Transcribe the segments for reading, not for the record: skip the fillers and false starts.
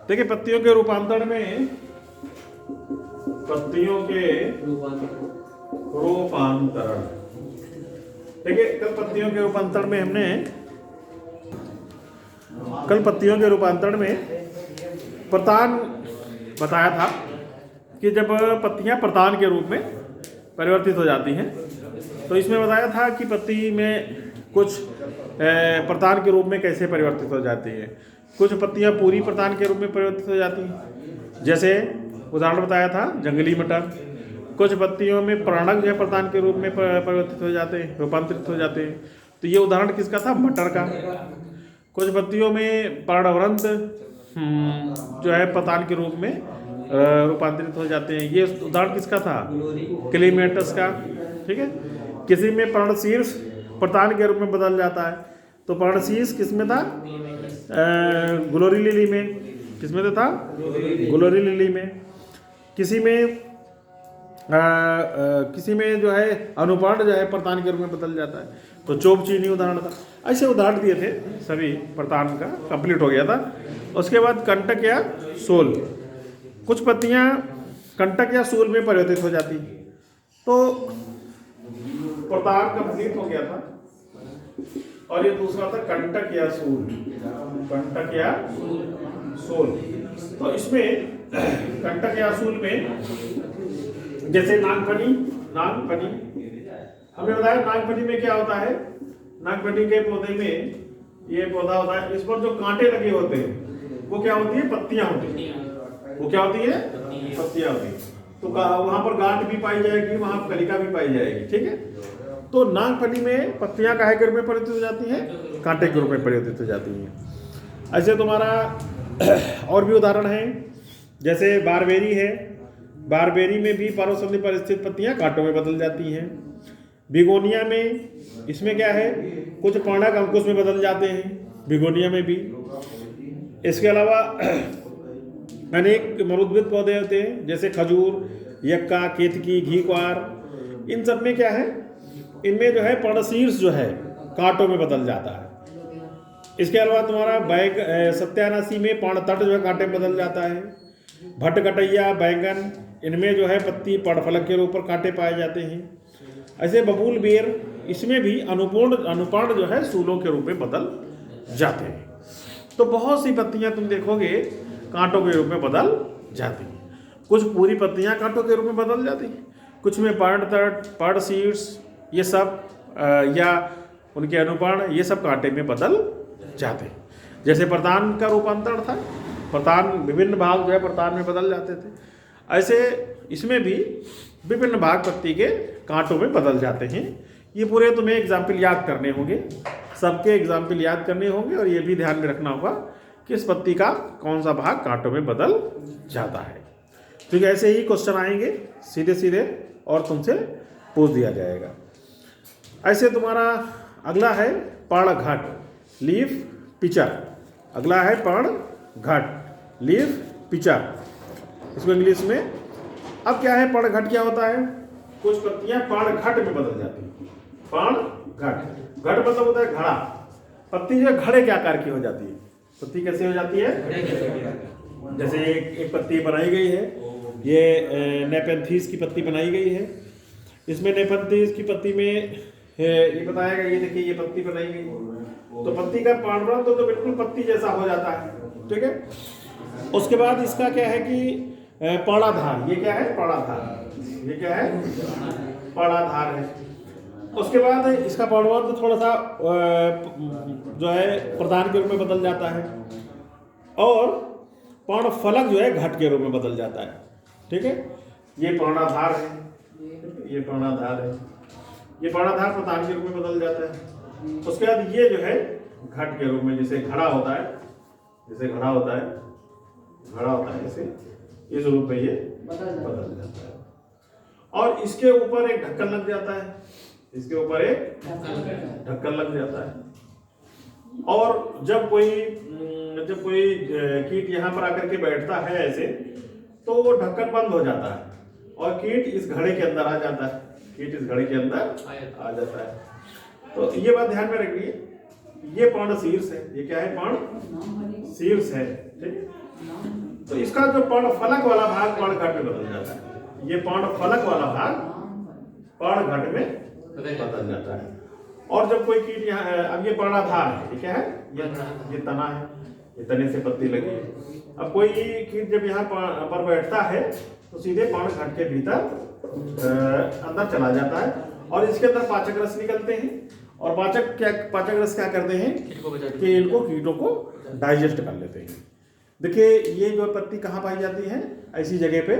देखिए पत्तियों के रूपांतरण में, पत्तियों के रूपांतरण, देखिए कल पत्तियों के रूपांतरण में हमने प्रतान बताया था कि जब पत्तियां प्रतान के रूप में परिवर्तित हो जाती हैं, तो इसमें बताया था कि पत्ती में कुछ प्रतान के रूप में कैसे परिवर्तित हो जाती है। कुछ पत्तियां पूरी प्रतान के रूप में परिवर्तित हो जाती हैं, जैसे उदाहरण बताया था जंगली मटर। कुछ पत्तियों में पर्णक जो है प्रतान के रूप में परिवर्तित हो जाते हैं, रूपांतरित हो जाते हैं। तो ये उदाहरण किसका था? मटर का। कुछ पत्तियों में पर्णवृंत जो है प्रतान के रूप में रूपांतरित हो जाते हैं। ये उदाहरण किसका था? क्लीमेटस का। ठीक है। किसी में पर्णशीर्ष प्रतान के रूप में बदल जाता है, तो पर्णशीर्ष किसमें था? ग्लोरी लिली में। किसमें था? ग्लोरी लिली में। किसी में जो है अनुपर्ण जो है प्रतान के रूप में बदल जाता है, तो चोप चीनी उदाहरण था। ऐसे उदाहरण दिए थे, सभी प्रतान का कंप्लीट हो गया था। उसके बाद कंटक या सोल। कुछ पत्तियां कंटक या सूल में परिवर्तित हो जाती, तो प्रतान कंप्लीट हो गया था। और ये दूसरा था कंटक या सूल। कंटक या सूल। तो इसमें कंटक या सूल में जैसे नागफनी हमें बताया, नागफनी में क्या होता है? नागफनी के पौधे में ये पौधा होता है, इस पर जो कांटे लगे होते हैं वो क्या होती है? पत्तियां होती हैं। वो क्या होती है? पत्तियां होती हैं। तो वहां पर गांठ भी पाई जाएगी, वहां कलिका भी पाई जाएगी। ठीक है। तो नागफनी में पत्तियां काहे के रूप में परिवर्तित हो जाती हैं? कांटे के रूप में परिवर्तित हो जाती हैं। ऐसे तुम्हारा और भी उदाहरण है, जैसे बारबेरी है। बारबेरी में भी पर्वसंधि पर स्थित पत्तियां कांटों में बदल जाती हैं। बिगोनिया में, इसमें क्या है? कुछ पर्णक अंकुश में बदल जाते हैं बिगोनिया में भी। इसके अलावा अनेक मरुद्भिद पौधे होते हैं, जैसे खजूर, यक्का, केतकी, घीक्वार। इन सब में क्या है? इनमें जो है पर्णशीर्ष जो है कांटों में बदल जाता है। इसके अलावा तुम्हारा सत्यानाशी में पर्णतट जो है कांटे में बदल जाता है। भट्टकटैया, बैंगन, इनमें जो है पत्ती पर्णफलक के ऊपर कांटे पाए जाते हैं। ऐसे बबूल बेर, इसमें भी अनुपर्ण जो है सूलों के रूप में बदल जाते हैं। तो बहुत सी पत्तियां तुम देखोगे कांटों के रूप में बदल जाती हैं। कुछ पूरी पत्तियां कांटों के रूप में बदल जाती हैं, कुछ में पर्णतट, पर्णशीर्ष, ये सब या उनके अनुपर्ण, ये सब कांटे में बदल जाते हैं। जैसे प्रतान का रूपांतरण था, प्रतान विभिन्न भाग जो है प्रतान में बदल जाते थे, ऐसे इसमें भी विभिन्न भाग पत्ती के कांटों में बदल जाते हैं। ये पूरे तुम्हें एग्जाम्पल याद करने होंगे, सबके एग्जाम्पल याद करने होंगे, और ये भी ध्यान में रखना होगा कि इस पत्ती का कौन सा भाग कांटों में बदल जाता है। ठीक है। ऐसे ही क्वेश्चन आएंगे सीधे सीधे और तुमसे पूछ दिया जाएगा। ऐसे तुम्हारा अगला है पर्णघट, लीफ पिचर। अगला है पर्णघट, लीफ पिचर, इसको इंग्लिश में। अब क्या है पर्णघट? क्या होता है? कुछ पत्तियां पर्णघट में बदल जाती हैं। पर्णघट, घट मतलब होता है घड़ा। पत्ती जो है घड़े के आकार की हो जाती है। पत्ती कैसे हो जाती है? जैसे एक पत्ती बनाई गई है, ये नेपेंथीस की पत्ती बनाई गई है। इसमें नेपेंथीस की पत्ती में ये बताया गया, ये देखिए ये पत्ती बनाई गई, तो पत्ती का पर्णवृंत तो बिल्कुल पत्ती जैसा हो जाता है। ठीक है। उसके बाद इसका क्या है कि पर्णाधार, ये क्या है? पर्णाधार, ये क्या है? पर्णाधार है। उसके बाद इसका पर्णवृंत थोड़ा सा जो है प्रधान के रूप में बदल जाता है, और पर्णफलक जो है घट के रूप में बदल जाता है। ठीक है। ये पर्णाधार है, ये पर्णाधार है, ये पर्णाधार प्रधान के रूप में बदल जाता है। उसके बाद ये जो है घट के रूप में, जैसे घड़ा होता है, जैसे घड़ा होता है, घड़ा होता है, जैसे इस रूप में ये बदल जाता है। और इसके ऊपर एक ढक्कन लग जाता है, इसके ऊपर एक ढक्कन लग जाता है। और जब कोई कीट यहाँ पर आकर के बैठता है ऐसे, तो वो ढक्कन बंद हो जाता है और कीट इस घड़े के अंदर आ जाता है, कीट इस घड़े के अंदर आ जाता है। तो ये बात ध्यान में रखिए, ये पर्ण शीर्ष है, ये क्या है? पर्ण शीर्ष है। ठीक है। तो इसका जो पर्णफलक वाला भाग पर्णघट में बदल जाता है। ये पर्णफलक वाला भाग पर्णघट में बदल जाता है। और जब कोई कीट यहाँ, अब ये पर्णाधार है, ये क्या है, ये तना है, ये तने से पत्ती लगी है। अब कोई कीट जब यहाँ पर बैठता है तो सीधे पर्णघट के भीतर अंदर चला जाता है और इसके अंदर पाचक रस निकलते हैं। और पाचक रस क्या करते हैं कि इनको कीटों को डाइजेस्ट कर लेते हैं। देखिए ये जो पत्ती कहाँ पाई जाती है, ऐसी जगह पे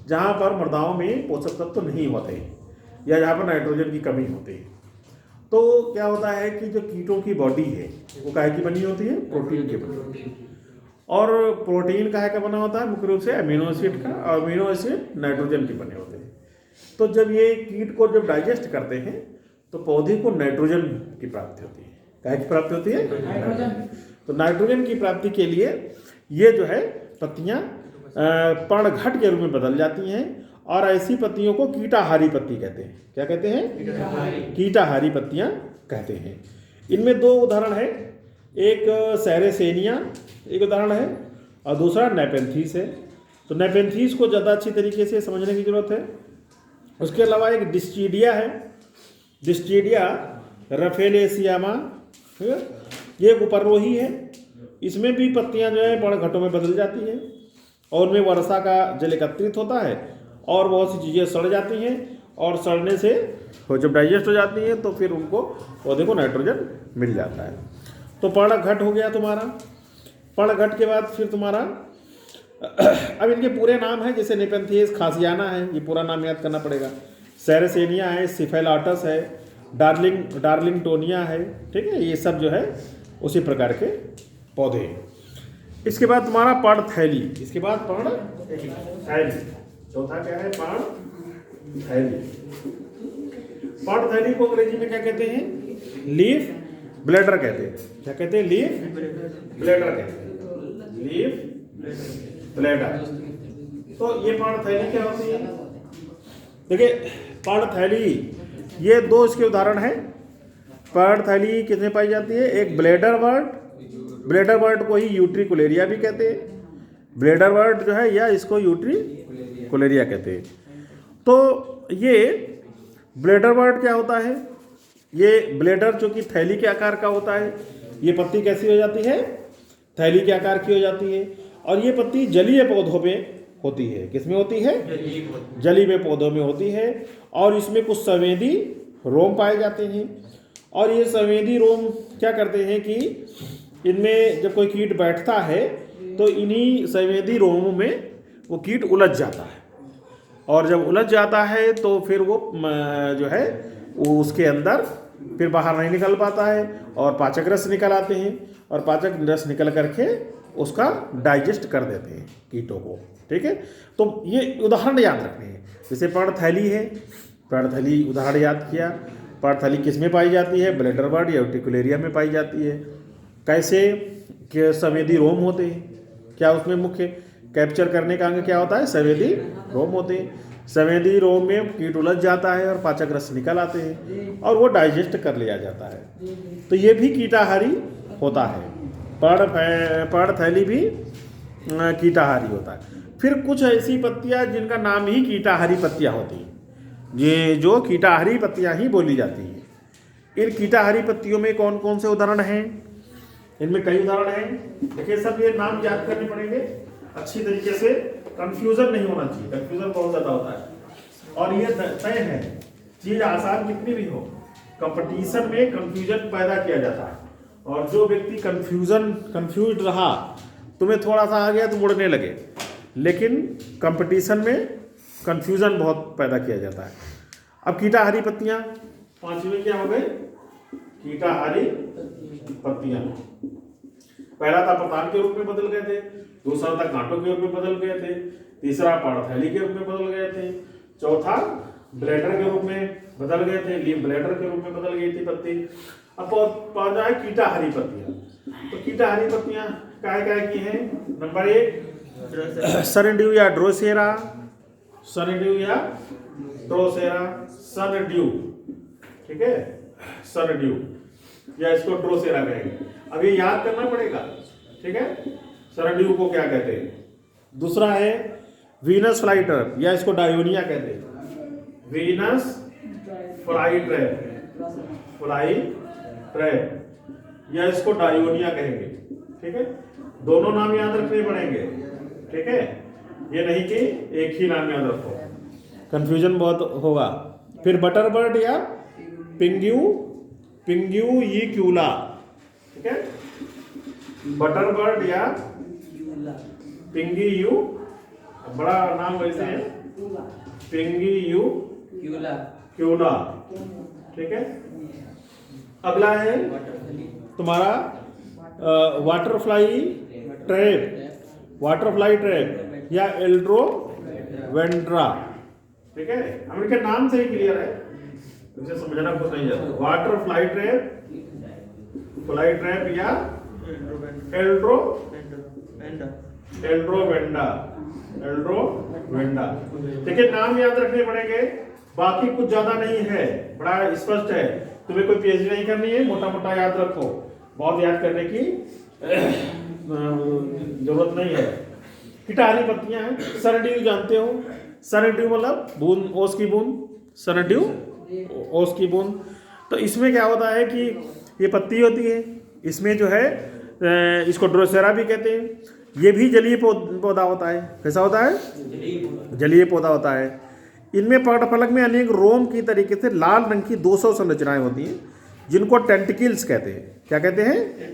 जहाँ पर मृदाओं में पोषक तत्व तो नहीं होते या जहाँ पर नाइट्रोजन की कमी होती है। तो क्या होता है कि जो कीटों की बॉडी है वो काहे की बनी होती है, प्रोटीन की बनी होती है। और प्रोटीन काहे का बना होता है, मुख्य रूप से अमीनो एसिड का, और अमीनो एसिड नाइट्रोजन के बने होते हैं। तो जब ये कीट को जब डाइजेस्ट करते हैं तो पौधे को नाइट्रोजन की प्राप्ति होती है। काहे की प्राप्ति होती है, नाइट्रोजन। तो नाइट्रोजन की प्राप्ति के लिए ये जो है पत्तियां पर्णघट के रूप में बदल जाती हैं और ऐसी पत्तियों को कीटाहारी पत्ती कहते हैं। क्या कहते हैं, कीटाहारी पत्तियां कहते हैं। इनमें दो उदाहरण है, एक सेरेसेनिया एक उदाहरण है और दूसरा नेपेंथीस है। तो नेपेंथीस को ज़्यादा अच्छी तरीके से समझने की जरूरत है। उसके अलावा एक डिस्टीडिया है, डिस्टीडिया रफेलेसियामा, ये एक उपरोही है। इसमें भी पत्तियां जो है पर्णघटों में बदल जाती हैं और उनमें वर्षा का जल एकत्रित होता है और बहुत सी चीज़ें सड़ जाती हैं और सड़ने से जब डाइजेस्ट हो जाती हैं तो फिर उनको पौधे को नाइट्रोजन मिल जाता है। तो पर्णघट हो गया तुम्हारा। पर्णघट के बाद फिर तुम्हारा अब इनके पूरे नाम है, जैसे नेपेंथीस खासियाना है, ये पूरा नाम याद करना पड़ेगा। सेरेसेनिया है, सिफेलाटस है, डार्लिंगटोनिया है, ठीक है, ये सब जो है उसी प्रकार के पौधे हैं। इसके बाद तुम्हारा पर्णथैली, इसके बाद पर्णथैली, चौथा क्या है, पर्णथैली। पर्णथैली को अंग्रेजी में क्या कहते हैं, लीफ ब्लेडर कहते हैं। क्या कहते हैं, लीफ ब्लेडर कहते हैं, लीफ ब्लेडर। तो ये पर्णथैली क्या होती है, देखिए पर्णथैली ये दो इसके उदाहरण हैं। पर्णथैली किसमें पाई जाती है, एक ब्लेडर वर्ट को ही यूट्रिकुलेरिया भी कहते हैं। ब्लेडर वर्ट जो है या इसको यूट्रिकुलेरिया कहते हैं। तो ये ब्लेडर वर्ट क्या होता है, ये ब्लेडर जो कि थैली के आकार का होता है। ये पत्ती कैसी हो जाती है, थैली के आकार की हो जाती है। और ये पत्ती जलीय पौधों में होती है। किसमें होती है, जलीय पौधों में होती है। और इसमें कुछ संवेदी रोम पाए जाते हैं। और ये संवेदी रोम क्या करते हैं कि इनमें जब कोई कीट बैठता है तो इन्हीं संवेदी रोमों में वो कीट उलझ जाता है। और जब उलझ जाता है तो फिर वो जो है वो उसके अंदर फिर बाहर नहीं निकल पाता है और पाचक रस निकल आते हैं और पाचक रस निकल करके उसका डाइजेस्ट कर देते हैं कीटों को। ठीक है, तो ये उदाहरण याद रखने हैं। जैसे पर्णथैली है, पर्णथैली उदाहरण याद किया। पर्णथैली किस में पाई जाती है, ब्लेडर वर्ट या यूट्रिकुलेरिया में पाई जाती है। कैसे कि संवेदी रोम होते हैं, क्या उसमें मुख्य कैप्चर करने का अंग क्या होता है, संवेदी रोम होते हैं। संवेदी रोम में कीट उलझ जाता है और पाचक रस निकल आते हैं और वो डाइजेस्ट कर लिया जाता है। तो ये भी कीटाहारी होता है। पर्णथैली भी कीटाहारी होता है। फिर कुछ ऐसी पत्तियां जिनका नाम ही कीटाहारी पत्तियां होती हैं, ये जो कीटाहारी पत्तियां ही बोली जाती हैं। इन कीटाहारी पत्तियों में कौन कौन से उदाहरण हैं, इनमें कई उदाहरण हैं। देखिए सब ये नाम याद करने पड़ेंगे अच्छी तरीके से, कंफ्यूजन नहीं होना चाहिए, कंफ्यूजन बहुत ज्यादा होता है। और ये तय है, चीज आसान कितनी भी हो, कंपटीशन में कंफ्यूजन पैदा किया जाता है। और जो व्यक्ति कंफ्यूज रहा, तुम्हें थोड़ा सा आ गया तो मुड़ने लगे, लेकिन कंपटीशन में कंफ्यूजन बहुत पैदा किया जाता है। अब कीटाहारी पत्तियां, पांचवी क्या हो गई, कीटाहारी पत्तियां। पहला था पताल के रूप में बदल गए थे, दूसरा था कांटों के रूप में बदल गए थे, तीसरा पर्णथैली के रूप में बदल गए थे, चौथा ब्लेडर के रूप में बदल गए थे, लीफ ब्लेडर के रूप में बदल गई थी पत्ती। अब पांचवा है कीटाहारी पत्तियां। तो कीटाहारी पत्तियां काय की हैं, नंबर 1 सनड्यू या ड्रोसेरा, सनड्यू या ड्रोसेरा, सनड्यू, ठीक है, सनड्यू या इसको ड्रोसेरा कहेंगे। अब ये याद करना पड़ेगा, ठीक है। सनड्यू को क्या कहते हैं, दूसरा है वीनस फ्लाई ट्रैप, या इसको डायोनिया कहते हैं। Venus fly trap, fly trap, या इसको डायोनिया कहेंगे। ठीक है, दोनों नाम याद रखने पड़ेंगे। ठीक है, ये नहीं कि एक ही नाम याद रखो, कंफ्यूजन बहुत होगा। फिर बटर बर्ड या पिंग्यू, पिंग्यू यीक्यूला। ठीक है, बटर बर्ड या पिंगी यू, बड़ा नाम वैसे है, पिंगी यू क्यूला। ठीक है, अगला है तुम्हारा वाटरफ्लाई ट्रैप, वाटरफ्लाई ट्रैप या एल्ड्रो वेंड्रा। ठीक है, हम इनके नाम से ही क्लियर है, इसे समझना कुछ नहीं जाता। वाटरफ्लाई ट्रैप, फ्लाई ट्रैप या एल्ड्रो वेंडा, एल्ड्रो वेंडा। देखिए नाम याद रखने पड़ेंगे, बाकी कुछ ज्यादा नहीं है, बड़ा स्पष्ट है। तुम्हें कोई पीएचडी नहीं करनी है, मोटा मोटा याद रखो, बहुत याद करने की जरूरत नहीं है। किटारी पत्तियां हैं, सरड्यू जानते हो, सरड्यू मतलब बूंद, ओस की बूंद, सरड्यू ओस की बूंद। तो इसमें क्या होता है कि ये पत्ती होती है, इसमें जो है इसको ड्रोसेरा भी कहते हैं। ये भी जलीय पौधा होता है। कैसा होता है? जलीय पौधा होता है। इनमें पलक में अनेक रोम की तरीके से लाल रंग की 200 संरचनाएं होती हैं, जिनको टेंटिकल्स कहते हैं। क्या कहते हैं?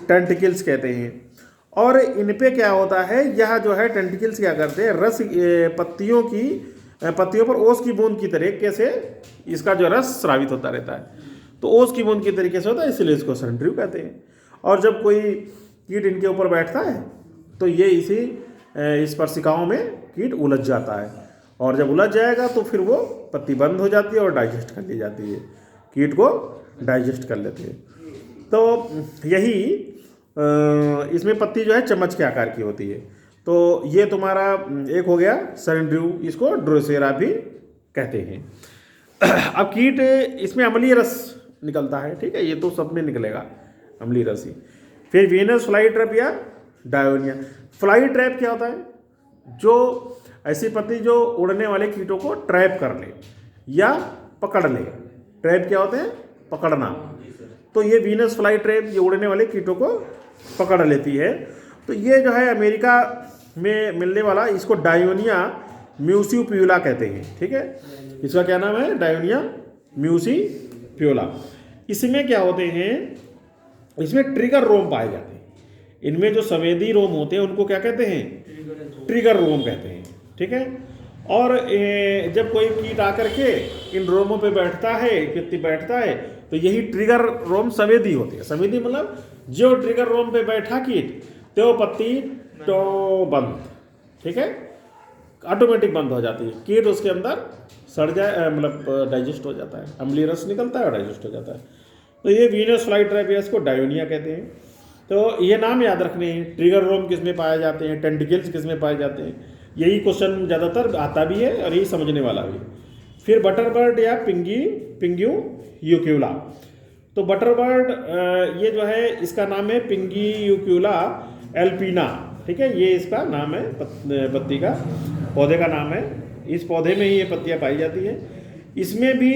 टेंटिकल्स कहते हैं। और इन पे क्या होता है, यह जो है टेंटिकल्स क्या करते हैं, रस पत्तियों पर ओस की बूंद की तरीके से इसका जो रस स्रावित होता रहता है। तो ओस की बूंद की तरीके से होता है, इसलिए इसको सरड्यू कहते हैं। और जब कोई कीट इनके ऊपर बैठता है तो ये इस स्पर्शिकाओं में कीट उलझ जाता है, और जब उलझ जाएगा तो फिर वो पत्ती बंद हो जाती है और डाइजेस्ट कर ली जाती है, कीट को डाइजेस्ट कर लेते हैं। तो यही इसमें पत्ती जो है चम्मच के आकार की होती है। तो ये तुम्हारा एक हो गया सरड्यू, इसको ड्रोसेरा भी कहते हैं। अब कीट इसमें अम्लीय रस निकलता है, ठीक है, ये तो सब में निकलेगा अम्लीय रस ही। फिर वीनस फ्लाई ट्रैप या डायोनिया। फ्लाई ट्रैप क्या होता है? जो ऐसी पत्ती जो उड़ने वाले कीटों को ट्रैप कर ले या पकड़ ले। ट्रैप क्या होते हैं? पकड़ना। तो ये वीनस फ्लाई ट्रैप ये उड़ने वाले कीटों को पकड़ लेती है। तो ये जो है अमेरिका में मिलने वाला, इसको डायोनिया म्यूसिप्यूला कहते हैं। ठीक है, इसका क्या नाम है? डायोनिया म्यूसिप्यूला। इसमें क्या होते हैं, इसमें ट्रिगर रोम पाए जाते हैं। इनमें जो संवेदी रोम होते हैं उनको क्या कहते हैं? ट्रिगर रोम कहते हैं। ठीक है, और जब कोई कीट आकर के इन रोमों पे बैठता है, कितनी बैठता है, तो यही ट्रिगर रोम संवेदी होती है। संवेदी मतलब जो ट्रिगर रोम पे बैठा कीट तो पत्ती तो बंद, ठीक है, ऑटोमेटिक बंद हो जाती है। कीट उसके अंदर सड़ जाए, मतलब डाइजेस्ट हो जाता है, अम्लीय रस निकलता है और डाइजेस्ट हो जाता है। तो ये वीनस फ्लाई ट्रैप या इसको डायोनिया कहते हैं। तो ये नाम याद रखने हैं। ट्रिगर रोम किस में पाए जाते हैं, टेंटिकल्स किस में पाए जाते हैं, यही क्वेश्चन ज़्यादातर आता भी है और यही समझने वाला भी। फिर बटर बर्ड या पिंग्यू यूक्यूला। तो बटर बर्ड ये जो है इसका नाम है पिंगी यूक्यूला एल्पिना। ठीक है, ये इसका नाम है, पत्ती का, पौधे का नाम है। इस पौधे में ही ये पत्तियां पाई जाती है। इसमें भी